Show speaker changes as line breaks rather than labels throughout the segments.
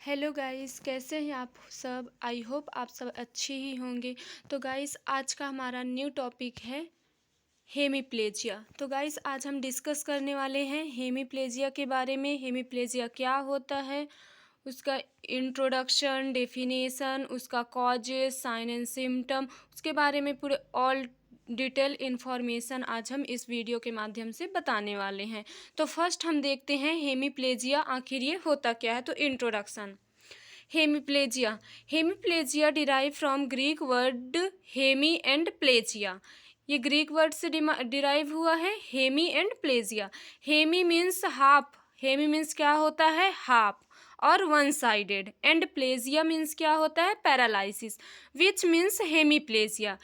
Hello guys, कैसे हैं आप सब। आई होप आप सब अच्छे ही होंगे। तो गाइस, आज का हमारा न्यू टॉपिक है हेमीप्लेजिया। तो गाइस, आज हम डिस्कस करने वाले हैं हेमीप्लेजिया के बारे में। हेमीप्लेजिया क्या होता है, उसका इंट्रोडक्शन, डेफिनेशन, उसका कॉजेस, साइन एंड सिम्टम, उसके बारे में पूरे ऑल डिटेल इन्फॉर्मेशन आज हम इस वीडियो के माध्यम से बताने वाले हैं। तो फर्स्ट हम देखते हैं हेमीप्लेजिया आखिर ये होता क्या है। तो introduction. Hemiplegia. Hemiplegia derive from Greek word hemi and plegia. ये ग्रीक वर्ड से डिराइव हुआ है, hemi and plegia. Hemi means half. Hemi means क्या होता है, हाफ और one sided. And plegia means क्या होता है, paralysis, which means hemiplegia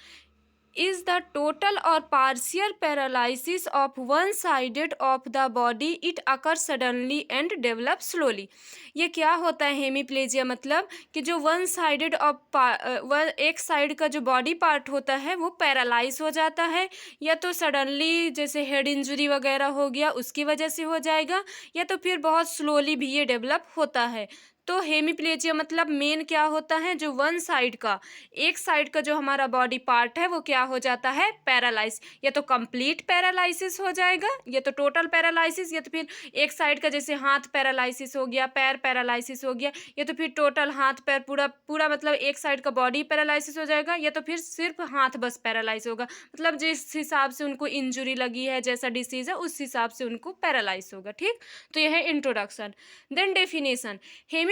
is the total or partial paralysis of one sided of the body. It occurs suddenly and develops slowly. ये क्या होता है हेमीप्लेजिया, मतलब कि जो वन साइडेड ऑफ एक साइड का जो बॉडी पार्ट होता है वो पैरालाइज हो जाता है, या तो सडनली जैसे हेड इंजरी वगैरह हो गया उसकी वजह से हो जाएगा, या तो फिर बहुत स्लोली भी ये डेवलप होता है। तो हेमीप्लेजिया मतलब मेन क्या होता है, जो वन साइड का, एक साइड का जो हमारा बॉडी पार्ट है वो क्या हो जाता है, पैरालाइज। या तो कंप्लीट पैरालाइसिस हो जाएगा, या तो टोटल पैरालाइसिस, या तो फिर एक साइड का जैसे हाथ पैरालाइसिस हो गया, पैर पैरालाइसिस हो गया, या तो फिर टोटल हाथ पैर पूरा पूरा मतलब एक साइड का बॉडी पैरालाइसिस हो जाएगा, या तो फिर सिर्फ हाथ बस पैरालाइज होगा। मतलब जिस हिसाब से उनको इंजुरी लगी है, जैसा डिसीज है, उस हिसाब से उनको पैरालाइज होगा। ठीक, तो यह है introduction. Then definition.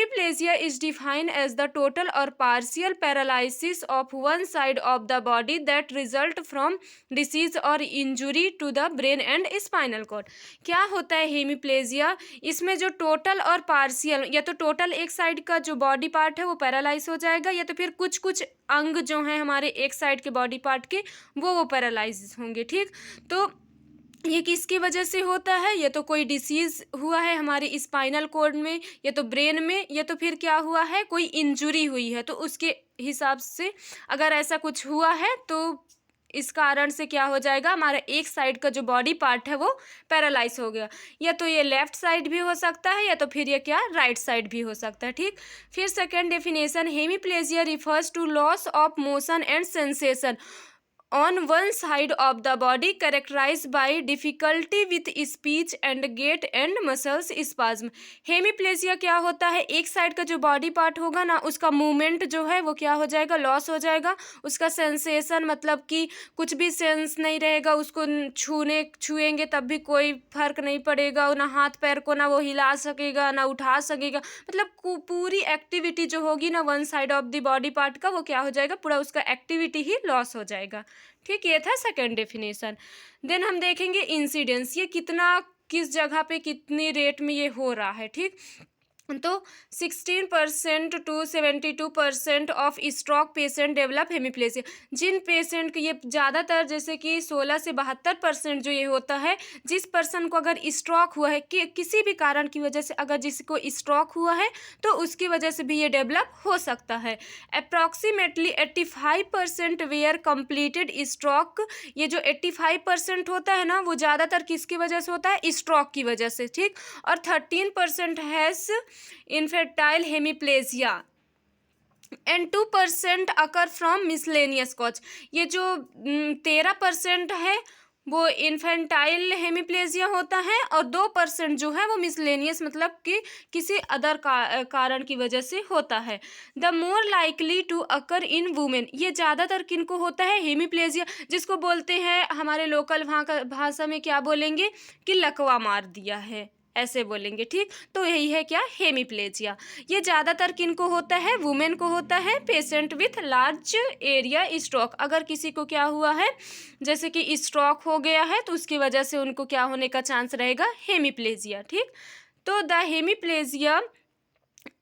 Hemiplegia is defined as the total or partial paralysis of one side of the body that result from disease or injury to the brain and spinal cord. क्या होता है hemiplegia, इसमें जो total और partial, या तो total एक side का जो बॉडी पार्ट है वो पैरालाइज हो जाएगा, या तो फिर कुछ कुछ अंग जो हैं हमारे एक साइड के बॉडी पार्ट के वो पैरालाइज होंगे। ठीक, तो ये किसकी वजह से होता है, या तो कोई डिसीज़ हुआ है हमारे स्पाइनल कॉर्ड में, या तो ब्रेन में, या तो फिर क्या हुआ है, कोई इंजुरी हुई है, तो उसके हिसाब से अगर ऐसा कुछ हुआ है तो इस कारण से क्या हो जाएगा, हमारा एक साइड का जो बॉडी पार्ट है वो पैरालाइज हो गया। या तो ये लेफ्ट साइड भी हो सकता है, या तो फिर ये क्या, राइट साइड भी हो सकता है। ठीक, फिर second definition. Hemiplegia refers to loss of motion and sensation on one side of the body characterized by difficulty with speech and gait and muscles spasm. Hemiplegia क्या होता है, एक साइड का जो बॉडी पार्ट होगा ना उसका मूवमेंट जो है वो क्या हो जाएगा, लॉस हो जाएगा। उसका सेंसेशन मतलब कि कुछ भी सेंस नहीं रहेगा, उसको छुएंगे तब भी कोई फर्क नहीं पड़ेगा, ना हाथ पैर को ना वो हिला सकेगा ना उठा सकेगा, मतलब पूरी एक्टिविटी जो होगी ना one side of the body part का वो क्या हो जाएगा, पूरा उसका एक्टिविटी ही लॉस हो जाएगा। ठीक, ये था सेकेंड डेफिनेशन। देन हम देखेंगे इंसिडेंस, ये कितना किस जगह पे कितनी रेट में ये हो रहा है। ठीक, तो 16% to 72% of stroke patient develop hemiplegia. जिन पेशेंट के ये ज़्यादातर जैसे कि 16 से 72% जो ये होता है, जिस पर्सन को अगर स्ट्रोक हुआ है कि किसी भी कारण की वजह से, अगर जिसको स्ट्रोक हुआ है तो उसकी वजह से भी ये डेवलप हो सकता है। Approximately 85% were completed stroke. ये जो 85% होता है ना वो ज़्यादातर किसकी वजह से होता है, स्ट्रोक की वजह से। ठीक, और 13% has infertile hemiplegia and 2% occur from miscellaneous cause. ये जो 13% है वो इन्फेंटाइल हेमीप्लेजिया होता है, और 2% जो है वो मिसलेनियस मतलब कि किसी अदर कारण की वजह से होता है। The more likely to occur in women. ये ज़्यादातर किनको होता है, हेमीप्लेजिया, जिसको बोलते हैं हमारे लोकल भाषा में क्या बोलेंगे कि लकवा मार दिया है, ऐसे बोलेंगे। ठीक, तो यही है क्या, हेमीप्लेजिया। ये ज़्यादातर किनको होता है, वुमेन को होता है। Patient with large area stroke, अगर किसी को क्या हुआ है जैसे कि स्ट्रोक हो गया है तो उसकी वजह से उनको क्या होने का चांस रहेगा, हेमीप्लेजिया। ठीक, तो the hemiplegia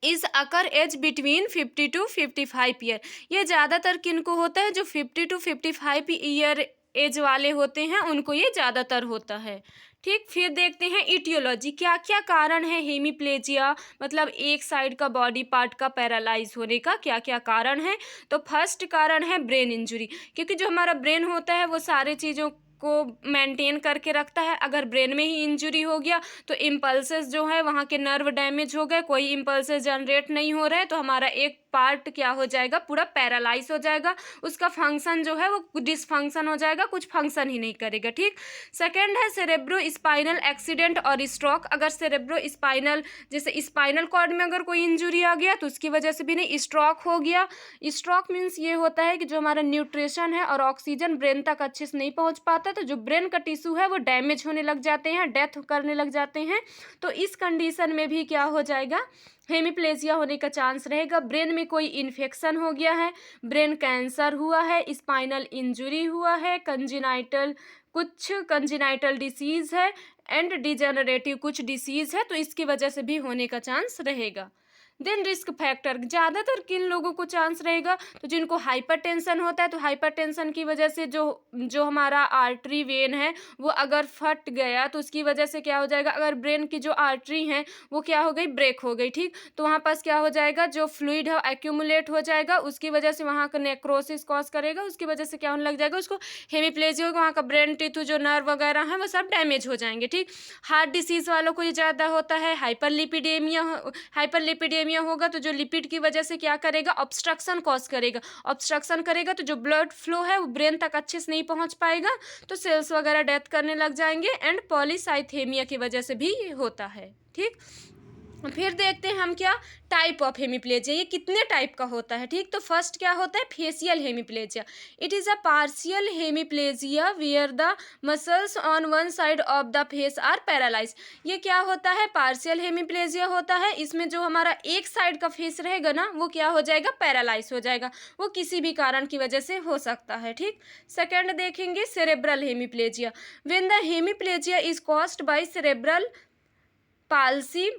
is occur age between 50 to 55 year. ये ज़्यादातर किनको होता है, जो 50 to 55 ईयर एज वाले होते हैं उनको ये ज़्यादातर होता है। ठीक, फिर देखते हैं इटियोलॉजी, क्या क्या कारण है हेमीप्लेजिया, मतलब एक साइड का बॉडी पार्ट का पैरालाइज होने का क्या क्या कारण है। तो फर्स्ट कारण है ब्रेन इंजुरी, क्योंकि जो हमारा ब्रेन होता है वो सारे चीज़ों को मेंटेन करके रखता है। अगर ब्रेन में ही इंजरी हो गया तो इम्पल्सेस जो है वहाँ के नर्व डैमेज हो गए, कोई इम्पल्सेस जनरेट नहीं हो रहे, तो हमारा एक पार्ट क्या हो जाएगा, पूरा पैरालाइज हो जाएगा, उसका फंक्शन जो है वो डिसफंक्शन हो जाएगा, कुछ फंक्शन ही नहीं करेगा। ठीक। सेकेंड है सेरेब्रो स्पाइनल एक्सीडेंट और स्ट्रोक। अगर सेरेब्रो स्पाइनल जैसे स्पाइनल कॉर्ड में अगर कोई इंजरी आ गया तो उसकी वजह से भी नहीं, स्ट्रोक हो गया। स्ट्रोक मीन्स ये होता है कि जो हमारा न्यूट्रिशन है और ऑक्सीजन ब्रेन तक अच्छे से नहीं पहुंच पाता, तो जो ब्रेन का टिश्यू है वो डैमेज होने लग जाते हैं, डेथ करने लग जाते हैं। तो इस कंडीशन में भी क्या हो जाएगा, हेमीप्लेजिया होने का चांस रहेगा। ब्रेन में कोई इन्फेक्शन हो गया है, ब्रेन कैंसर हुआ है, स्पाइनल इंजरी हुआ है, कुछ कंजिनाइटल डिसीज है एंड डिजेनरेटिव कुछ डिसीज है, तो इसकी वजह से भी होने का चांस रहेगा। देन रिस्क फैक्टर, ज़्यादातर किन लोगों को चांस रहेगा, तो जिनको हाइपरटेंशन होता है, तो हाइपरटेंशन की वजह से जो हमारा आर्टरी वेन है वो अगर फट गया तो उसकी वजह से क्या हो जाएगा, अगर ब्रेन की जो आर्टरी है वो क्या हो गई, ब्रेक हो गई। ठीक। तो वहाँ पास क्या हो जाएगा, जो फ्लूइड है एक्यूमुलेट हो जाएगा, उसकी वजह से वहाँ का नेक्रोसिस कॉज करेगा, उसकी वजह से क्या होने लग जाएगा, उसको हेमीप्लेजिया होगा, वहाँ का ब्रेन टिश्यू जो नर्व वगैरह है वो सब डैमेज हो जाएंगे। ठीक। हार्ट डिसीज़ वालों को ये ज़्यादा होता है, हाइपरलिपिडेमिया होगा, तो जो लिपिड की वजह से क्या करेगा, ऑब्स्ट्रक्शन कॉज करेगा, ऑब्स्ट्रक्शन करेगा तो जो ब्लड फ्लो है वो ब्रेन तक अच्छे से नहीं पहुंच पाएगा, तो सेल्स वगैरह डेथ करने लग जाएंगे। एंड पॉलीसाइथेमिया की वजह से भी होता है। ठीक। फिर देखते हैं हम क्या टाइप ऑफ हेमीप्लेजिया, ये कितने टाइप का होता है। ठीक। तो फर्स्ट क्या होता है, facial hemiplegia. It is a partial hemiplegia where the muscles on one side of the face are paralyse. ये क्या होता है, पार्शियल हेमीप्लेजिया होता है, इसमें जो हमारा एक साइड का फेस रहेगा ना वो क्या हो जाएगा, पैरालाइज हो जाएगा, वो किसी भी कारण की वजह से हो सकता है। ठीक। सेकेंड देखेंगे cerebral hemiplegia. When the hemiplegia is caused by cerebral palsy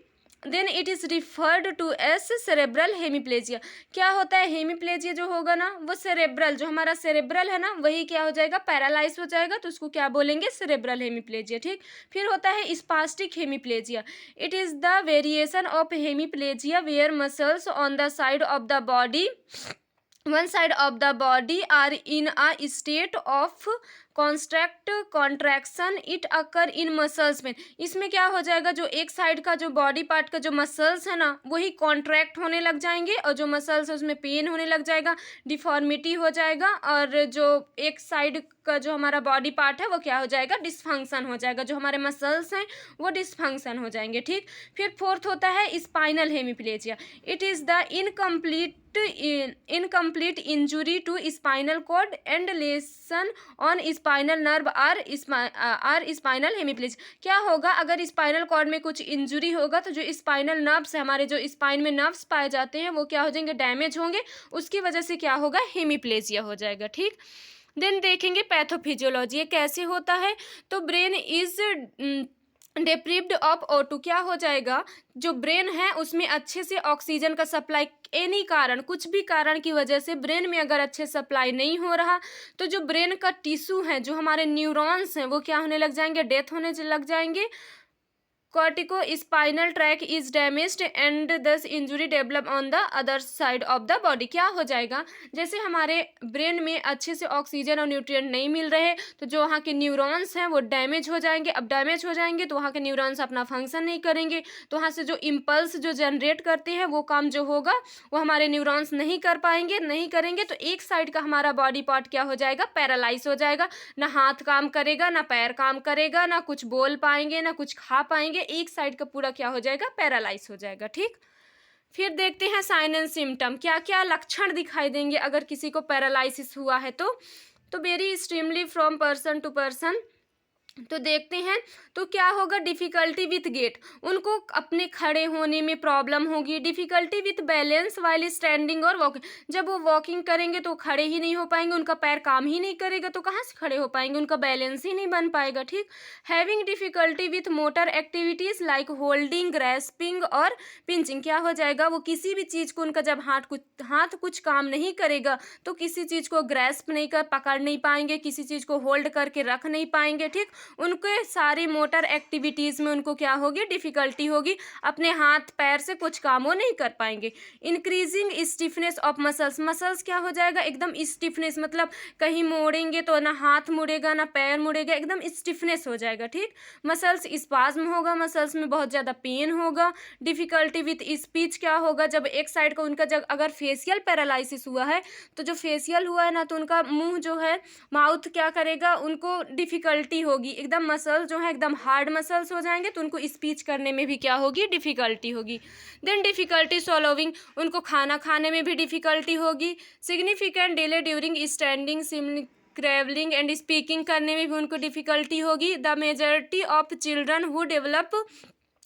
then it is referred to as cerebral hemiplegia. क्या होता है, हेमीप्लेजिया जो होगा ना वो सेरेब्रल, जो हमारा सेरेब्रल है ना वही क्या हो जाएगा, पैरालाइज हो जाएगा, तो उसको क्या बोलेंगे, सेरेब्रल हेमीप्लेजिया। ठीक। फिर होता है spastic hemiplegia. It is the variation of hemiplegia where muscles on the side of the body one side of the body are in a state of contraction it occur in muscles में। इसमें क्या हो जाएगा, जो एक side का जो body part का जो मसल्स है ना वही कॉन्ट्रैक्ट होने लग जाएंगे, और जो मसल्स है उसमें पेन होने लग जाएगा, डिफॉर्मिटी हो जाएगा, और जो एक साइड का जो हमारा बॉडी पार्ट है वो क्या हो जाएगा, डिसफंक्शन हो जाएगा, जो हमारे मसल्स हैं वो डिसफंक्शन हो जाएंगे। ठीक। फिर फोर्थ होता है spinal hemiplegia. It is the incomplete injury to spinal cord and lesion on spinal nerve are spinal hemiplegia. क्या होगा, अगर स्पाइनल कॉर्ड में कुछ इंजुरी होगा तो जो स्पाइनल नर्व्स है, हमारे जो स्पाइन में नर्व्स पाए जाते हैं वो क्या हो जाएंगे, डैमेज होंगे, उसकी वजह से क्या होगा, हेमीप्लेजिया हो जाएगा। ठीक। देन देखेंगे पैथोफिजियोलॉजी, ये कैसे होता है, तो ब्रेन इज डिप्रीव्ड ऑफ O2। क्या हो जाएगा, जो ब्रेन है उसमें अच्छे से ऑक्सीजन का सप्लाई एनी कारण, कुछ भी कारण की वजह से ब्रेन में अगर अच्छे सप्लाई नहीं हो रहा, तो जो ब्रेन का टिश्यू है, जो हमारे न्यूरॉन्स हैं वो क्या होने लग जाएंगे, डेथ होने लग जाएंगे। Cortico spinal tract is damaged and this injury develop on the other side of the body. क्या हो जाएगा, जैसे हमारे ब्रेन में अच्छे से ऑक्सीजन और न्यूट्रिएंट नहीं मिल रहे, तो जो वहाँ के न्यूरॉन्स हैं वो डैमेज हो जाएंगे। अब डैमेज हो जाएंगे तो वहाँ के न्यूरॉन्स अपना फंक्शन नहीं करेंगे, तो वहाँ से जो इम्पल्स जो जनरेट करते हैं वो काम जो होगा वो हमारे न्यूरॉन्स नहीं कर पाएंगे, नहीं करेंगे, तो एक साइड का हमारा बॉडी पार्ट क्या हो जाएगा, पैरालाइज हो जाएगा, ना हाथ काम करेगा, ना पैर काम करेगा, ना कुछ बोल पाएंगे, ना कुछ खा पाएंगे, एक साइड का पूरा क्या हो जाएगा, पैरालाइज हो जाएगा। ठीक। फिर देखते हैं साइन एंड सिम्टम, क्या क्या लक्षण दिखाई देंगे अगर किसी को पैरालाइसिस हुआ है तो vary extremely from person to person. तो देखते हैं, तो क्या होगा, डिफ़िकल्टी विथ गेट, उनको अपने खड़े होने में प्रॉब्लम होगी, difficulty with balance while standing और वॉकिंग, जब वो वॉकिंग करेंगे तो खड़े ही नहीं हो पाएंगे, उनका पैर काम ही नहीं करेगा, तो कहाँ से खड़े हो पाएंगे, उनका बैलेंस ही नहीं बन पाएगा। ठीक। Having difficulty with motor activities like holding, grasping और पिंचिंग, क्या हो जाएगा, वो किसी भी चीज़ को, उनका जब हाथ कुछ काम नहीं करेगा तो किसी चीज़ को ग्रैस्प नहीं कर, पकड़ नहीं पाएंगे, किसी चीज़ को होल्ड करके रख नहीं पाएंगे। ठीक। उनके सारी मोटर एक्टिविटीज़ में उनको क्या होगी, डिफ़िकल्टी होगी, अपने हाथ पैर से कुछ काम वो नहीं कर पाएंगे। Increasing stiffness of muscles, muscles क्या हो जाएगा, एकदम स्टिफनेस, मतलब कहीं मोड़ेंगे तो ना हाथ मुड़ेगा ना पैर मुड़ेगा, एकदम स्टिफनेस हो जाएगा। ठीक, मसल्स स्पाज्म होगा, मसल्स में बहुत ज़्यादा पेन होगा। डिफ़िकल्टी विथ स्पीच क्या होगा, जब एक साइड का उनका जब अगर फेशियल पैरालिसिस हुआ है तो जो फेशियल हुआ है ना, तो उनका मुंह जो है, माउथ क्या करेगा, उनको डिफ़िकल्टी होगी, एकदम मसल जो है एकदम हार्ड मसल्स हो जाएंगे, तो उनको स्पीच करने में भी क्या होगी, डिफ़िकल्टी होगी। देन डिफ़िकल्टी सॉलोविंग, उनको खाना खाने में भी डिफ़िकल्टी होगी। Significant delay during standing, travelling and speaking करने में भी उनको डिफ़िकल्टी होगी। The majority of children who develop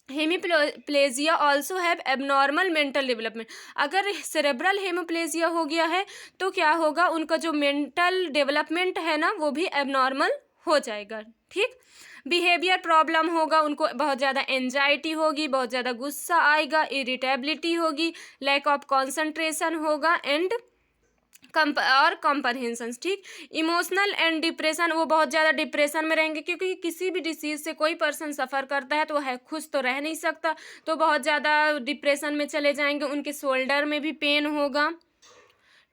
hemiplegia also have abnormal mental development, अगर सेरेब्रल हेमोप्लेजिया हो गया है तो क्या होगा, उनका जो मेंटल डेवलपमेंट है ना वो भी एबनॉर्मल हो जाएगा। ठीक, बिहेवियर प्रॉब्लम होगा, उनको बहुत ज़्यादा एंजाइटी होगी, बहुत ज़्यादा गुस्सा आएगा, इरिटेबिलिटी होगी, लैक ऑफ कॉन्सेंट्रेशन होगा एंड और कॉम्प्रहेंशन। ठीक, इमोशनल एंड डिप्रेशन, वो बहुत ज़्यादा डिप्रेशन में रहेंगे, क्योंकि किसी भी डिसीज़ से कोई पर्सन सफ़र करता है तो वह खुश तो रह नहीं सकता, तो बहुत ज़्यादा डिप्रेशन में चले जाएंगे, उनके शोल्डर में भी पेन होगा।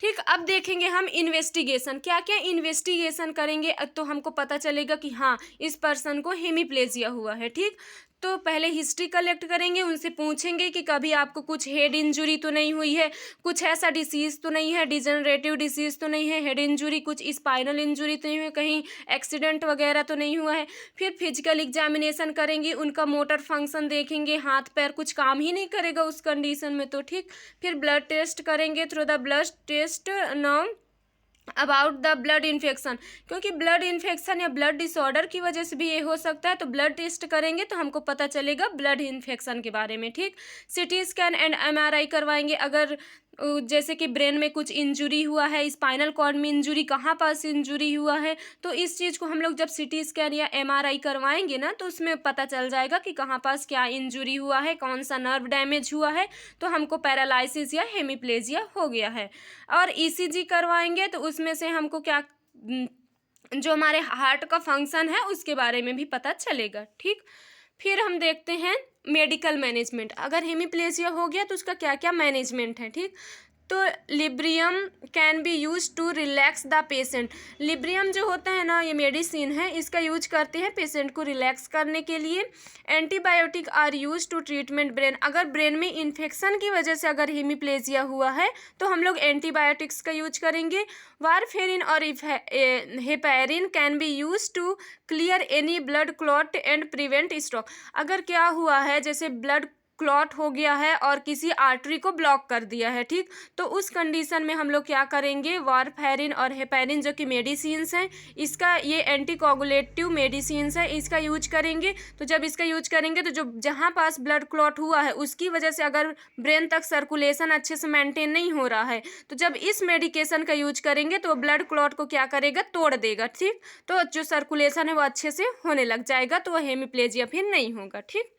ठीक, अब देखेंगे हम इन्वेस्टिगेशन, क्या क्या इन्वेस्टिगेशन करेंगे तो हमको पता चलेगा कि हाँ इस पर्सन को हेमीप्लेजिया हुआ है। ठीक, तो पहले हिस्ट्री कलेक्ट करेंगे, उनसे पूछेंगे कि कभी आपको कुछ हेड इंजुरी तो नहीं हुई है, कुछ ऐसा डिसीज़ तो नहीं है, डिजनरेटिव डिसीज़ तो नहीं है, हेड इंजुरी, कुछ स्पाइनल इंजुरी तो नहीं है, कहीं एक्सीडेंट वगैरह तो नहीं हुआ है। फिर फिजिकल एग्जामिनेशन करेंगे, उनका मोटर फंक्शन देखेंगे, हाथ पैर कुछ काम ही नहीं करेगा उस कंडीशन में तो। ठीक, फिर ब्लड टेस्ट करेंगे, through the blood test know about the blood infection, क्योंकि ब्लड इन्फेक्शन या ब्लड डिसऑर्डर की वजह से भी ये हो सकता है, तो ब्लड टेस्ट करेंगे तो हमको पता चलेगा ब्लड इन्फेक्शन के बारे में। ठीक, सिटी स्कैन एंड एमआरआई करवाएंगे, अगर जैसे कि ब्रेन में कुछ इंजुरी हुआ है, स्पाइनल कॉर्ड में इंजुरी, कहाँ पास इंजुरी हुआ है, तो इस चीज़ को हम लोग जब सिटी स्कैन या एमआरआई करवाएंगे ना, तो उसमें पता चल जाएगा कि कहाँ पास क्या इंजुरी हुआ है, कौन सा नर्व डैमेज हुआ है, तो हमको पैरालिसिस या हेमीप्लेजिया हो गया है। और ईसीजी करवाएंगे तो उसमें से हमको क्या जो हमारे हार्ट का फंक्शन है उसके बारे में भी पता चलेगा। ठीक, फिर हम देखते हैं मेडिकल मैनेजमेंट, अगर हेमीप्लेजिया हो गया तो उसका क्या क्या मैनेजमेंट है। ठीक, तो Librium can be use to relax the patient, Librium जो होता है ना, ये मेडिसिन है, इसका यूज करते हैं पेशेंट को रिलैक्स करने के लिए। Antibiotic are use to treatment brain, अगर ब्रेन में इन्फेक्शन की वजह से अगर हेमीप्लेजिया हुआ है तो हम लोग एंटीबायोटिक्स का यूज करेंगे। वारफेरिन और heparin can be use to clear any blood clot and prevent stroke, अगर क्या हुआ है जैसे ब्लड क्लॉट हो गया है और किसी आर्टरी को ब्लॉक कर दिया है। ठीक, तो उस कंडीशन में हम लोग क्या करेंगे, वारफेरिन और हेपेरिन जो कि मेडिसिन्स हैं, इसका ये एंटीकोगुलेटिव मेडिसिन्स है, इसका यूज करेंगे। तो जब इसका यूज करेंगे तो जो जहाँ पास ब्लड क्लॉट हुआ है उसकी वजह से अगर ब्रेन तक सर्कुलेशन अच्छे से मेंटेन नहीं हो रहा है, तो जब इस मेडिकेशन का यूज करेंगे तो ब्लड क्लॉट को क्या करेगा, तोड़ देगा। ठीक, तो जो सर्कुलेशन है वो अच्छे से होने लग जाएगा, तो वह हेमीप्लेजिया फिर नहीं होगा। ठीक,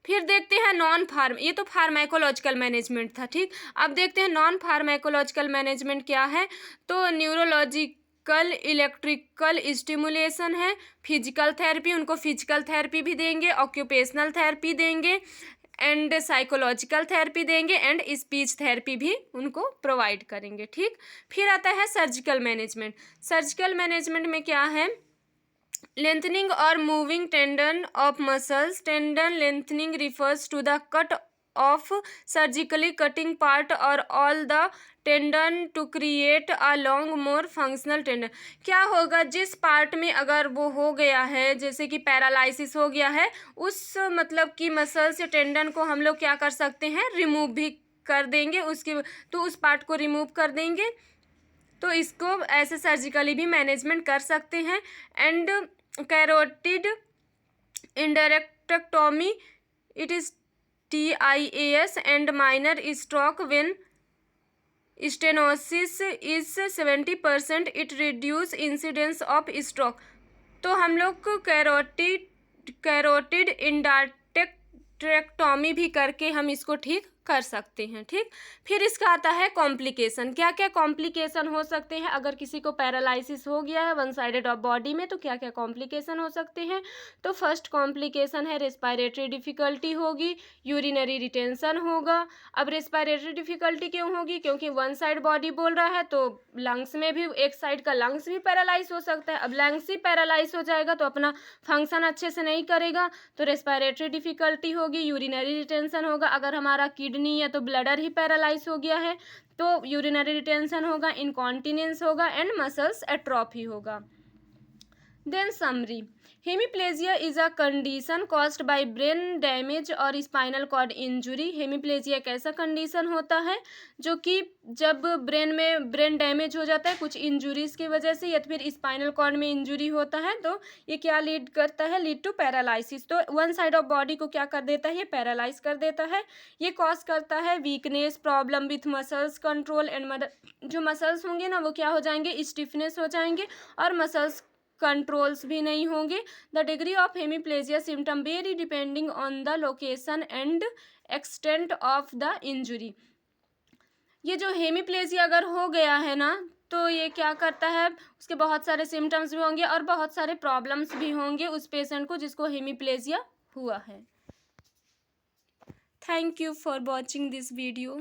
फिर देखते हैं नॉन फार्म, ये तो फार्माकोलॉजिकल मैनेजमेंट था। ठीक, अब देखते हैं नॉन फार्माकोलॉजिकल मैनेजमेंट क्या है, तो न्यूरोलॉजिकल इलेक्ट्रिकल स्टिमुलेशन है, फिजिकल थेरेपी, उनको फिजिकल थेरेपी भी देंगे, ऑक्यूपेशनल थेरेपी देंगे एंड साइकोलॉजिकल थेरेपी देंगे एंड स्पीच थेरेपी भी उनको प्रोवाइड करेंगे। ठीक, फिर आता है सर्जिकल मैनेजमेंट, सर्जिकल मैनेजमेंट में क्या है, लेंथनिंग और moving tendon of muscles, tendon lengthening refers to the cut of surgically cutting part or all the tendon to create a long more functional tendon, क्या होगा जिस पार्ट में अगर वो हो गया है जैसे कि पैरालिसिस हो गया है, उस मतलब कि मसल्स या टेंडन को हम लोग क्या कर सकते हैं, रिमूव भी कर देंगे, उसकी तो उस पार्ट को रिमूव कर देंगे, तो इसको ऐसे सर्जिकली भी मैनेजमेंट कर सकते हैं। And carotid endarterectomy, it is TIAS and minor stroke when stenosis is 70%, it reduce incidence of stroke, तो हम लोग को कैरोटिड हिस्टेरेक्टोमी भी करके हम इसको ठीक कर सकते हैं। ठीक, फिर इसका आता है कॉम्प्लिकेशन। क्या क्या कॉम्प्लिकेशन हो सकते हैं अगर किसी को पैरालिसिस हो गया है वन साइडेड ऑफ बॉडी में, तो क्या क्या कॉम्प्लिकेशन हो सकते हैं। तो फर्स्ट कॉम्प्लिकेशन है रेस्पिरेटरी डिफिकल्टी होगी, यूरिनरी रिटेंशन होगा। अब रेस्पिरेटरी डिफिकल्टी क्यों होगी, क्योंकि वन साइड बॉडी बोल रहा है तो लंग्स में भी एक साइड का लंग्स भी पैरालाइज हो सकता है। अब लंग्स ही पैरालाइज हो जाएगा तो अपना फंक्शन अच्छे से नहीं करेगा, तो रेस्पिरेटरी डिफिकल्टी होगी, यूरिनरी रिटेंशन होगा। अगर हमारा किडनी या तो ब्लडर ही पैरालाइज हो गया है तो यूरिनरी रिटेंशन होगा, इनकॉन्टिनेंस होगा एंड मसल्स एट्रोफी होगा। Then summary, hemiplegia is a condition caused by brain damage और स्पाइनल कॉर्ड इंजुरी। हेमीप्लेजिया एक ऐसा कंडीशन होता है जो कि जब ब्रेन डैमेज हो जाता है कुछ इंजुरीज की वजह से या फिर स्पाइनल कॉर्ड में इंजुरी होता है, तो ये क्या लीड करता है, लीड टू पैरालिसिस। तो वन साइड ऑफ बॉडी को क्या कर देता है, ये पैरालाइज कर देता है। ये कॉज करता है weakness, problem with muscles control and जो मसल्स होंगे ना वो क्या हो जाएंगे, स्टिफनेस हो जाएंगे और मसल्स कंट्रोल्स भी नहीं होंगे। The degree of hemiplegia symptom very depending on the location and extent of the injury. ये जो हेमीप्लेजिया अगर हो गया है ना तो ये क्या करता है, उसके बहुत सारे सिम्टम्स भी होंगे और बहुत सारे प्रॉब्लम्स भी होंगे उस पेशेंट को जिसको हेमीप्लेजिया हुआ है। Thank you for watching this video.